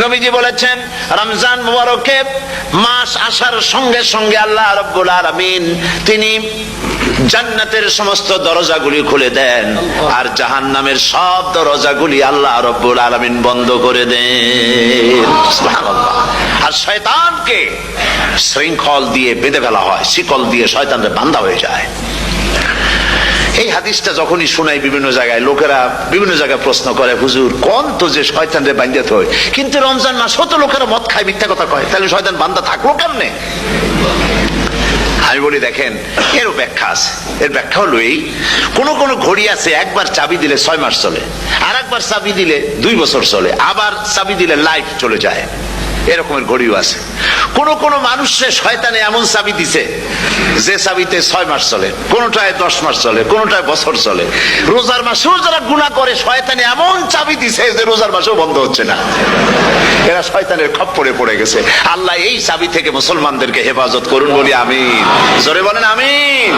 নবীজি বলেছেন রমজান মুবারকে মাস আসার সঙ্গে সঙ্গে আল্লাহ রাব্বুল আলামিন তিনি জান্নাতের সমস্ত দরজাগুলি খুলে দেন আর জাহান্নামের সব দরজাগুলি আল্লাহ রাব্বুল আলামিন বন্ধ করে দেন। সুবহানাল্লাহ। আর শয়তানকে শৃঙ্খল দিয়ে বেঁধে ফেলা হয়, শিকল দিয়ে শয়তানরা বাঁধা হয়ে যায়। এই হাদিসটা যখনই শোনাই বিভিন্ন জায়গায় লোকেরা বিভিন্ন জায়গায় প্রশ্ন করে, হুজুর কোন তো যে শয়তানরে বাঁধতে হয়, কিন্তু রমজান মাস হতো লোকেরা মদ খায়, মিথ্যা কথা কয়, তাহলে শয়তান বান্ধা থাকলো কেমনে? আমি বলি দেখেন, এরও ব্যাখ্যা আছে। এর ব্যাখ্যা হলো এই, কোন কোন ঘড়ি আছে একবার চাবি দিলে 6 মাস চলে, আর একবার চাবি দিলে 2 বছর চলে, আবার চাবি দিলে লাইফ চলে যায়, এরকমের ঘড়িও আছে। কোন কোন মানুষের শয়তানে এমন চাবি দিছে যে চাবিতে 6 মাস চলে, কোনটায় 10 মাস চলে, কোনটায় বছর চলে। রোজার মাসেও যারা গুনাহ করে শয়তানে এমন চাবি দিছে যে রোজার মাসেও বন্ধ হচ্ছে না। এরা শয়তানের খপ্পরে পড়ে গেছে। আল্লাহ এই চাবি থেকে মুসলমানদেরকে হেফাজত করুন বলি আমিন। জোরে বলেন আমিন।